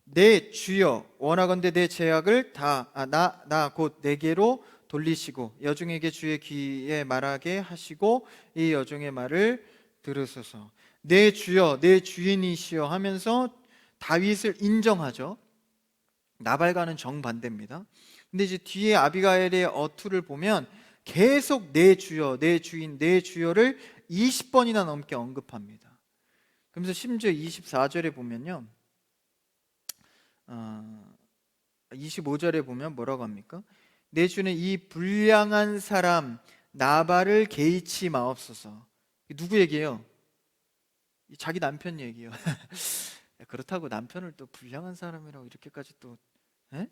내 주여 원하건대 내 죄악을 나 곧 내게로 돌리시고 여종에게 주의 귀에 말하게 하시고 이 여종의 말을 들으소서. 내 주여 내 주인이시여 하면서 다윗을 인정하죠. 나발과는 정반대입니다. 근데 이제 뒤에 아비가일의 어투를 보면 계속 내 주여 내 주인 내 주여를 20번이나 넘게 언급합니다. 그러면서 심지어 24절에 보면요 25절에 보면 뭐라고 합니까? 내 주는 이 불량한 사람 나발을 개의치 마옵소서. 누구 얘기예요? 자기 남편 얘기예요. 그렇다고 남편을 또 불량한 사람이라고 이렇게까지 또 에?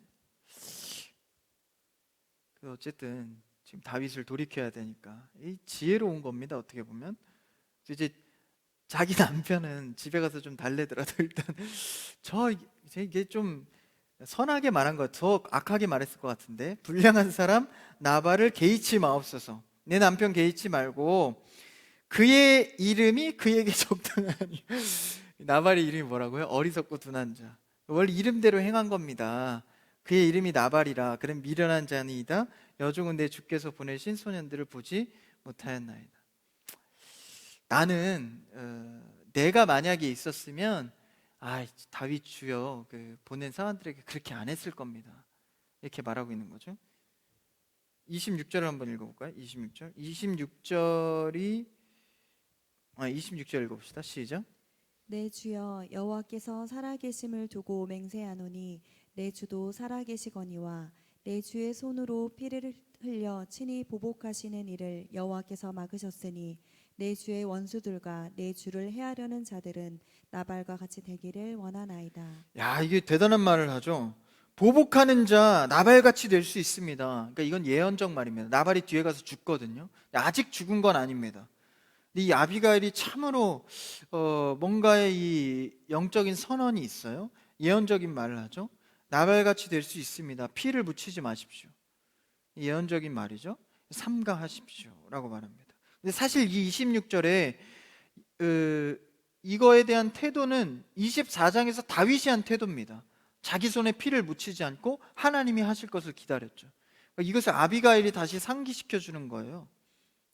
어쨌든 지금 다윗을 돌이켜야 되니까 이 지혜로운 겁니다. 어떻게 보면 이제 자기 남편은 집에 가서 좀 달래더라도 일단 이게 좀 선하게 말한 것, 더 악하게 말했을 것 같은데 불량한 사람 나발을 개의치 마옵소서. 내 남편 개의치 말고 그의 이름이 그에게 적당하니. 나발의 이름이 뭐라고요? 어리석고 둔한 자. 원래 이름대로 행한 겁니다. 그의 이름이 나발이라. 그는 미련한 자니이다. 여종은 내 주께서 보내신 소년들을 보지 못하였나이다. 나는 내가 만약에 있었으면 다윗 주여 보낸 사람들에게 그렇게 안 했을 겁니다. 이렇게 말하고 있는 거죠. 26절을 한번 읽어볼까요? 26절 읽어봅시다. 시작. 내 주여 여호와께서 살아계심을 두고 맹세하노니 내 주도 살아계시거니와 내 주의 손으로 피를 흘려 친히 보복하시는 일을 여호와께서 막으셨으니 내 주의 원수들과 내 주를 해하려는 자들은 나발과 같이 되기를 원하나이다. 야, 이게 대단한 말을 하죠. 보복하는 자 나발같이 될 수 있습니다. 그러니까 이건 예언적 말입니다. 나발이 뒤에 가서 죽거든요. 아직 죽은 건 아닙니다. 이 아비가일이 참으로 뭔가의 이 영적인 선언이 있어요. 예언적인 말을 하죠. 나발같이 될 수 있습니다. 피를 묻히지 마십시오. 예언적인 말이죠. 삼가하십시오라고 말합니다. 근데 사실 이 26절에 이거에 대한 태도는 24장에서 다윗이 한 태도입니다. 자기 손에 피를 묻히지 않고 하나님이 하실 것을 기다렸죠. 이것을 아비가일이 다시 상기시켜 주는 거예요.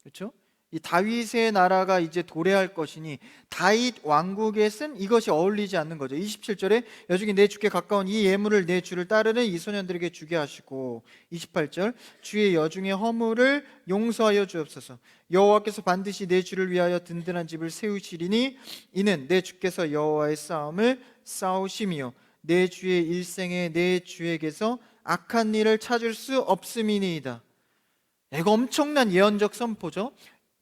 그렇죠? 이 다윗의 나라가 이제 도래할 것이니 다윗 왕국에선 이것이 어울리지 않는 거죠. 27절에 여종이 내 주께 가까운 이 예물을 내 주를 따르는 이 소년들에게 주게 하시고 28절 주의 여종의 허물을 용서하여 주옵소서. 여호와께서 반드시 내 주를 위하여 든든한 집을 세우시리니 이는 내 주께서 여호와의 싸움을 싸우심이요 내 주의 일생에 내 주에게서 악한 일을 찾을 수 없음이니이다. 이거 엄청난 예언적 선포죠.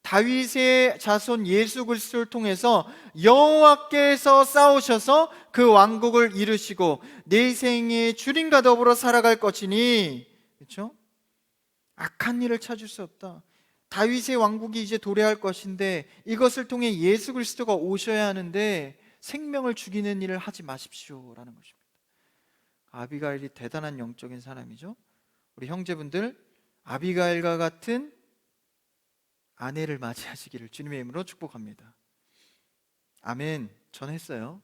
다윗의 자손 예수 그리스도를 통해서 여호와께서 싸우셔서 그 왕국을 이루시고 내 생의 주님과 더불어 살아갈 것이니, 그렇죠? 악한 일을 찾을 수 없다. 다윗의 왕국이 이제 도래할 것인데 이것을 통해 예수 그리스도가 오셔야 하는데 생명을 죽이는 일을 하지 마십시오라는 것입니다. 아비가일이 대단한 영적인 사람이죠. 우리 형제분들 아비가일과 같은 아내를 맞이하시기를 주님의 이름으로 축복합니다. 아멘. 전 했어요.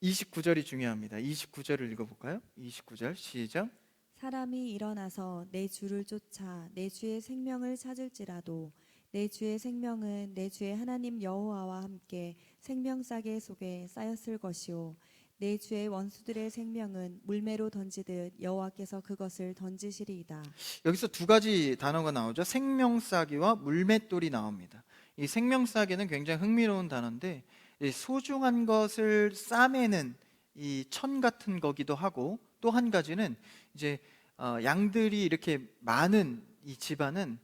29절이 중요합니다. 29절을 읽어볼까요? 29절 시작. 사람이 일어나서 내 주를 쫓아 내 주의 생명을 찾을지라도 내 주의 생명은 내 주의 하나님 여호와와 함께 생명싸개 속에 쌓였을 것이요 내 주의 원수들의 생명은 물매로 던지듯 여호와께서 그것을 던지시리이다. 여기서 두 가지 단어가 나오죠. 생명싸개와 물맷돌이 나옵니다. 이 생명싸개는 굉장히 흥미로운 단어인데 소중한 것을 싸매는 이 천 같은 거기도 하고 또 한 가지는 이제 양들이 이렇게 많은 이 집안은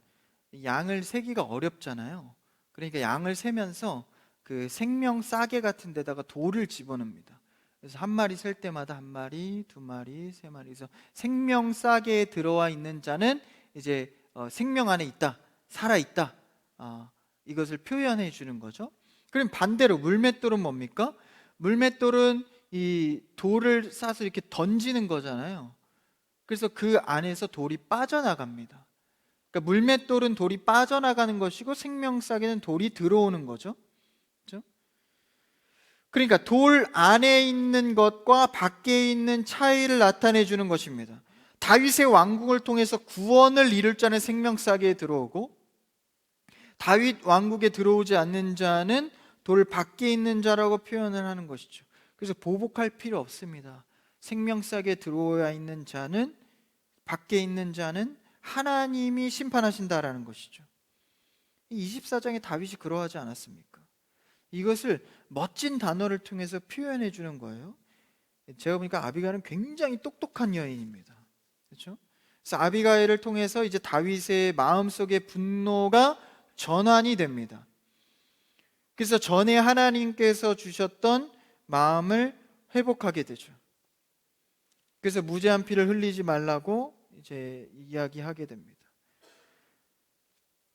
양을 세기가 어렵잖아요. 그러니까 양을 세면서 그 생명싸개 같은 데다가 돌을 집어넣습니다. 그래서 한 마리 셀 때마다 한 마리, 두 마리, 세 마리. 그래서 생명 싸개에 들어와 있는 자는 이제 생명 안에 있다, 살아 있다. 이것을 표현해 주는 거죠. 그럼 반대로 물맷돌은 뭡니까? 물맷돌은 이 돌을 싸서 이렇게 던지는 거잖아요. 그래서 그 안에서 돌이 빠져나갑니다. 그러니까 물맷돌은 돌이 빠져나가는 것이고 생명사계는 돌이 들어오는 거죠. 그렇죠? 그러니까 돌 안에 있는 것과 밖에 있는 차이를 나타내 주는 것입니다. 다윗의 왕국을 통해서 구원을 이룰 자는 생명사계에 들어오고, 다윗 왕국에 들어오지 않는 자는 돌 밖에 있는 자라고 표현을 하는 것이죠. 그래서 보복할 필요 없습니다. 생명사계에 들어와 있는 자는, 밖에 있는 자는 하나님이 심판하신다라는 것이죠. 24장에 다윗이 그러하지 않았습니까? 이것을 멋진 단어를 통해서 표현해 주는 거예요. 제가 보니까 아비가일은 굉장히 똑똑한 여인입니다. 그렇죠? 그래서 아비가일을 통해서 이제 다윗의 마음속의 분노가 전환이 됩니다. 그래서 전에 하나님께서 주셨던 마음을 회복하게 되죠. 그래서 무죄한 피를 흘리지 말라고 이제 이야기하게 됩니다.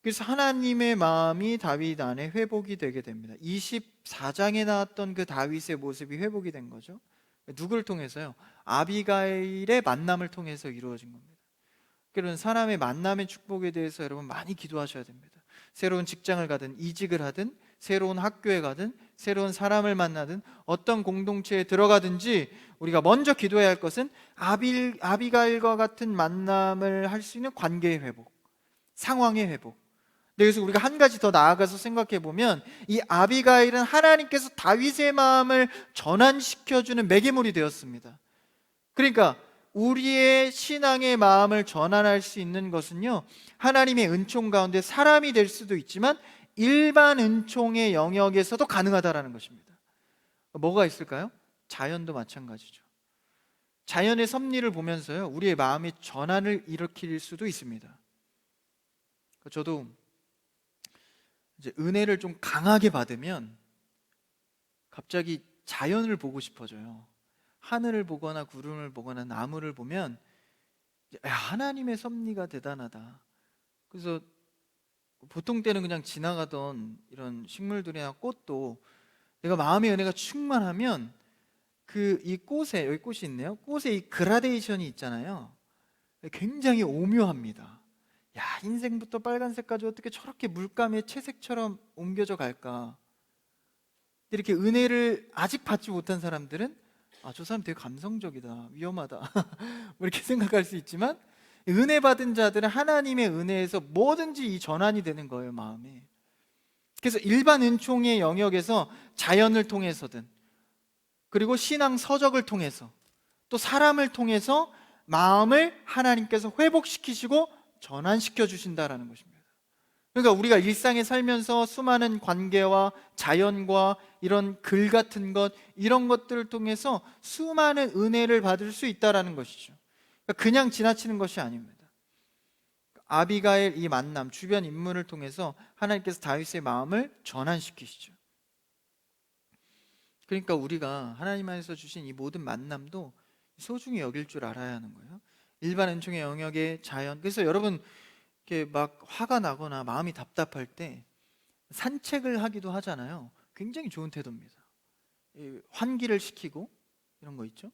그래서 하나님의 마음이 다윗 안에 회복이 되게 됩니다. 24장에 나왔던 그 다윗의 모습이 회복이 된 거죠. 누구를 통해서요? 아비가일의 만남을 통해서 이루어진 겁니다. 그런 사람의 만남의 축복에 대해서 여러분 많이 기도하셔야 됩니다. 새로운 직장을 가든 이직을 하든 새로운 학교에 가든 새로운 사람을 만나든 어떤 공동체에 들어가든지 우리가 먼저 기도해야 할 것은 아비가일과 같은 만남을 할 수 있는 관계의 회복, 상황의 회복. 그래서 우리가 한 가지 더 나아가서 생각해 보면 이 아비가일은 하나님께서 다윗의 마음을 전환시켜주는 매개물이 되었습니다. 그러니까 우리의 신앙의 마음을 전환할 수 있는 것은요, 하나님의 은총 가운데 사람이 될 수도 있지만 일반 은총의 영역에서도 가능하다라는 것입니다. 뭐가 있을까요? 자연도 마찬가지죠. 자연의 섭리를 보면서요, 우리의 마음의 전환을 일으킬 수도 있습니다. 저도 이제 은혜를 좀 강하게 받으면 갑자기 자연을 보고 싶어져요. 하늘을 보거나 구름을 보거나 나무를 보면 하나님의 섭리가 대단하다. 그래서 보통 때는 그냥 지나가던 이런 식물들이나 꽃도 내가 마음의 은혜가 충만하면 이 꽃에, 여기 꽃이 있네요. 꽃에 이 그라데이션이 있잖아요. 굉장히 오묘합니다. 야, 흰색부터 빨간색까지 어떻게 저렇게 물감의 채색처럼 옮겨져 갈까? 이렇게 은혜를 아직 받지 못한 사람들은 저 사람 되게 감성적이다, 위험하다 뭐 이렇게 생각할 수 있지만, 은혜 받은 자들은 하나님의 은혜에서 뭐든지 이 전환이 되는 거예요, 마음에. 그래서 일반 은총의 영역에서 자연을 통해서든, 그리고 신앙 서적을 통해서, 또 사람을 통해서 마음을 하나님께서 회복시키시고 전환시켜 주신다라는 것입니다. 그러니까 우리가 일상에 살면서 수많은 관계와 자연과 이런 글 같은 것, 이런 것들을 통해서 수많은 은혜를 받을 수 있다라는 것이죠. 그러니까 그냥 지나치는 것이 아닙니다. 아비가일 이 만남, 주변 인물을 통해서 하나님께서 다윗의 마음을 전환시키시죠. 그러니까 우리가 하나님 안에서 주신 이 모든 만남도 소중히 여길 줄 알아야 하는 거예요. 일반 은총의 영역의 자연. 그래서 여러분 이렇게 막 화가 나거나 마음이 답답할 때 산책을 하기도 하잖아요. 굉장히 좋은 태도입니다. 환기를 시키고 이런 거 있죠.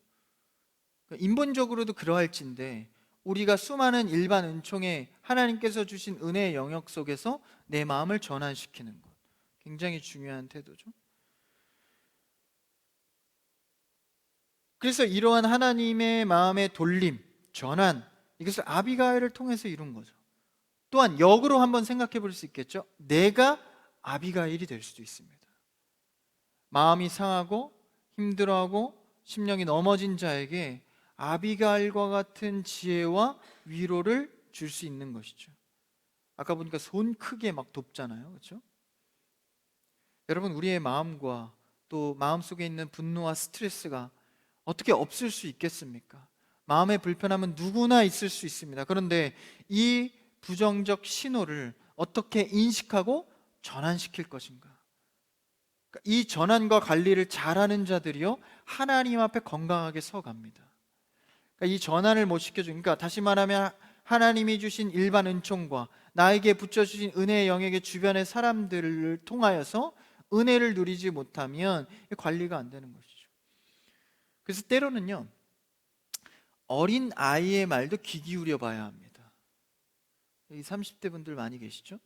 인본적으로도 그러할진데 우리가 수많은 일반 은총에 하나님께서 주신 은혜의 영역 속에서 내 마음을 전환시키는 것, 굉장히 중요한 태도죠. 그래서 이러한 하나님의 마음의 돌림, 전환, 이것을 아비가일을 통해서 이룬 거죠. 또한 역으로 한번 생각해 볼 수 있겠죠. 내가 아비가일이 될 수도 있습니다. 마음이 상하고 힘들어하고 심령이 넘어진 자에게 아비가일과 같은 지혜와 위로를 줄 수 있는 것이죠. 아까 보니까 손 크게 막 돕잖아요, 그렇죠? 여러분, 우리의 마음과 또 마음속에 있는 분노와 스트레스가 어떻게 없을 수 있겠습니까? 마음의 불편함은 누구나 있을 수 있습니다. 그런데 이 부정적 신호를 어떻게 인식하고 전환시킬 것인가? 이 전환과 관리를 잘하는 자들이요, 하나님 앞에 건강하게 서갑니다. 이 전환을 못 시켜주니까, 다시 말하면 하나님이 주신 일반 은총과 나에게 붙여주신 은혜의 영역의 주변의 사람들을 통하여서 은혜를 누리지 못하면 관리가 안 되는 것이죠. 그래서 때로는요, 어린 아이의 말도 귀 기울여 봐야 합니다. 여기 30대 분들 많이 계시죠?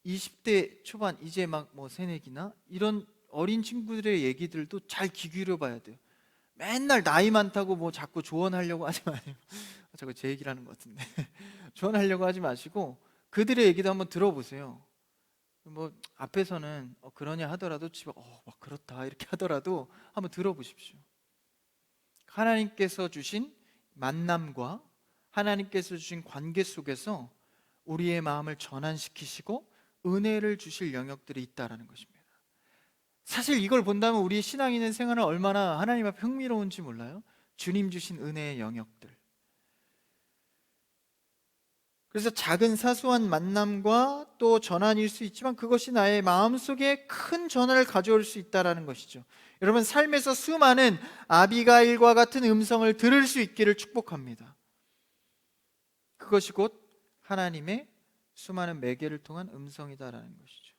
20대 초반 이제 막 뭐 새내기나 이런 어린 친구들의 얘기들도 잘 귀 기울여 봐야 돼요. 맨날 나이 많다고 뭐 자꾸 조언하려고 하지 마세요. 자꾸 제 얘기를 하는 것 같은데 조언하려고 하지 마시고 그들의 얘기도 한번 들어보세요. 뭐 앞에서는 그러냐 하더라도 집에 막 그렇다 이렇게 하더라도 한번 들어보십시오. 하나님께서 주신 만남과 하나님께서 주신 관계 속에서 우리의 마음을 전환시키시고 은혜를 주실 영역들이 있다라는 것입니다. 사실 이걸 본다면 우리 신앙 있는 생활은 얼마나 하나님 앞에 흥미로운지 몰라요. 주님 주신 은혜의 영역들. 그래서 작은 사소한 만남과 또 전환일 수 있지만 그것이 나의 마음속에 큰 전환을 가져올 수 있다는 것이죠. 여러분, 삶에서 수많은 아비가일과 같은 음성을 들을 수 있기를 축복합니다. 그것이 곧 하나님의 수많은 매개를 통한 음성이다라는 것이죠.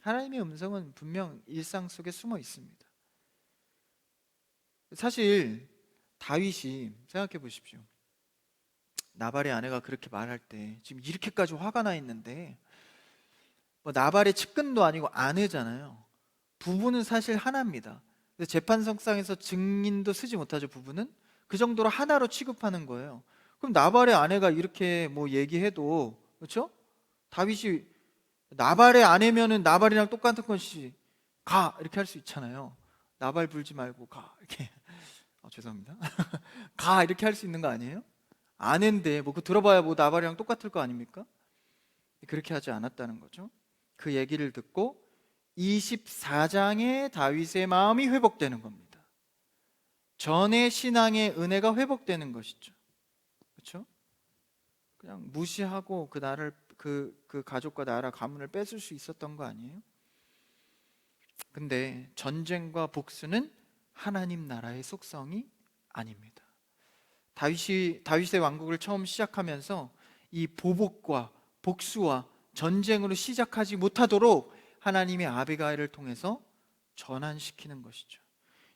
하나님의 음성은 분명 일상 속에 숨어 있습니다. 사실 다윗이 생각해 보십시오. 나발의 아내가 그렇게 말할 때 지금 이렇게까지 화가 나 있는데 뭐 나발의 측근도 아니고 아내잖아요. 부부는 사실 하나입니다. 재판석상에서 증인도 쓰지 못하죠. 부부는 그 정도로 하나로 취급하는 거예요. 그럼 나발의 아내가 이렇게 뭐 얘기해도 그렇죠? 다윗이 나발의 아내면은 나발이랑 똑같은 것이 가 이렇게 할 수 있잖아요. 나발 불지 말고 가 이렇게 죄송합니다. 가 이렇게 할 수 있는 거 아니에요? 아내인데 뭐 그 들어봐야 뭐 나발이랑 똑같을 거 아닙니까? 그렇게 하지 않았다는 거죠. 그 얘기를 듣고 24장의 다윗의 마음이 회복되는 겁니다. 전의 신앙의 은혜가 회복되는 것이죠. 그렇죠? 그냥 무시하고 그 나를 그 가족과 나라 가문을 뺏을 수 있었던 거 아니에요? 근데 전쟁과 복수는 하나님 나라의 속성이 아닙니다. 다윗의 왕국을 처음 시작하면서 이 보복과 복수와 전쟁으로 시작하지 못하도록 하나님의 아비가일을 통해서 전환시키는 것이죠.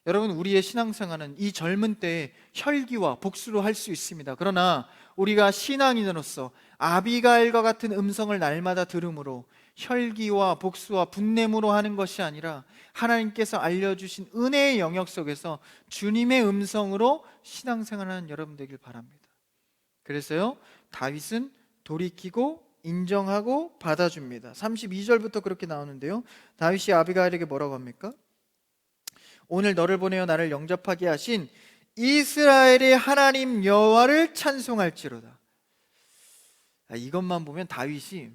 여러분, 우리의 신앙생활은 이 젊은 때에 혈기와 복수로 할 수 있습니다. 그러나 우리가 신앙인으로서 아비가일과 같은 음성을 날마다 들음으로 혈기와 복수와 분냄으로 하는 것이 아니라 하나님께서 알려주신 은혜의 영역 속에서 주님의 음성으로 신앙생활하는 여러분 되길 바랍니다. 그래서요, 다윗은 돌이키고 인정하고 받아줍니다. 32절부터 그렇게 나오는데요, 다윗이 아비가일에게 뭐라고 합니까? 오늘 너를 보내어 나를 영접하게 하신 이스라엘의 하나님 여호와를 찬송할지로다. 이것만 보면 다윗이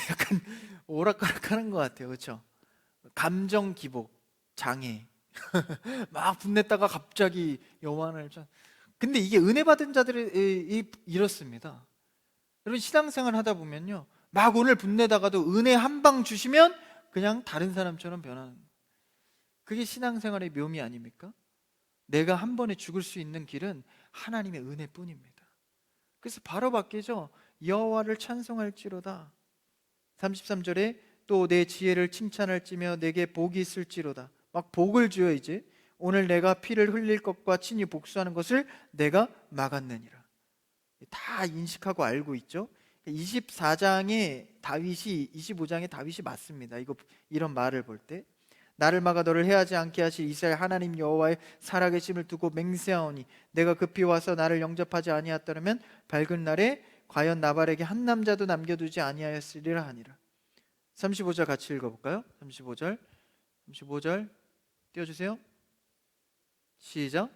약간 오락가락하는 것 같아요. 그렇죠? 감정 기복 장애 막 분냈다가 갑자기 여호와를 근데 이게 은혜 받은 자들이 이렇습니다. 여러분, 신앙생활 하다 보면요, 막 오늘 분내다가도 은혜 한 방 주시면 그냥 다른 사람처럼 변하는, 그게 신앙생활의 묘미 아닙니까? 내가 한 번에 죽을 수 있는 길은 하나님의 은혜뿐입니다. 그래서 바로 바뀌죠. 여호와를 찬송할지로다. 33절에 또 내 지혜를 칭찬할지며 내게 복이 있을지로다. 막 복을 주어 이제 오늘 내가 피를 흘릴 것과 친히 복수하는 것을 내가 막았느니라. 다 인식하고 알고 있죠. 24장의 다윗이 25장의 다윗이 맞습니다. 이런 말을 볼 때 나를 막아 너를 해하지 않게 하실 이스라엘 하나님 여호와의 살아계심을 두고 맹세하오니 내가 급히 와서 나를 영접하지 아니하였더라면 밝은 날에 과연 나발에게 한 남자도 남겨두지 아니하였으리라 하니라. 35절 같이 읽어볼까요? 35절 띄워주세요. 시작.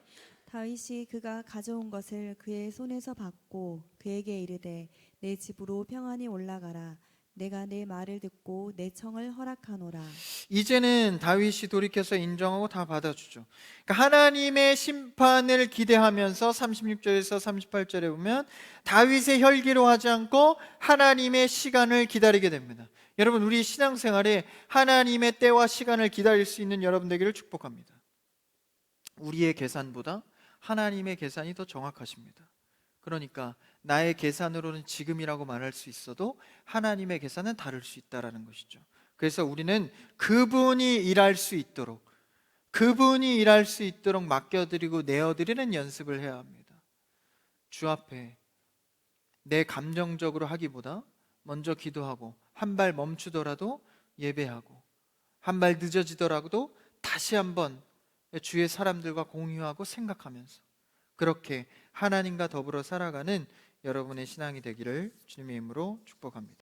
다윗이 그가 가져온 것을 그의 손에서 받고 그에게 이르되 내 집으로 평안히 올라가라. 내가 내 말을 듣고 내 청을 허락하노라. 이제는 다윗이 돌이켜서 인정하고 다 받아주죠. 그러니까 하나님의 심판을 기대하면서 36절에서 38절에 보면 다윗의 혈기로 하지 않고 하나님의 시간을 기다리게 됩니다. 여러분, 우리 신앙생활에 하나님의 때와 시간을 기다릴 수 있는 여러분 되기를 축복합니다. 우리의 계산보다 하나님의 계산이 더 정확하십니다. 그러니까 나의 계산으로는 지금이라고 말할 수 있어도 하나님의 계산은 다를 수 있다는 것이죠. 그래서 우리는 그분이 일할 수 있도록 맡겨드리고 내어드리는 연습을 해야 합니다. 주 앞에 내 감정적으로 하기보다 먼저 기도하고, 한 발 멈추더라도 예배하고, 한 발 늦어지더라도 다시 한번 주의 사람들과 공유하고 생각하면서 그렇게 하나님과 더불어 살아가는 여러분의 신앙이 되기를 주님의 이름으로 축복합니다.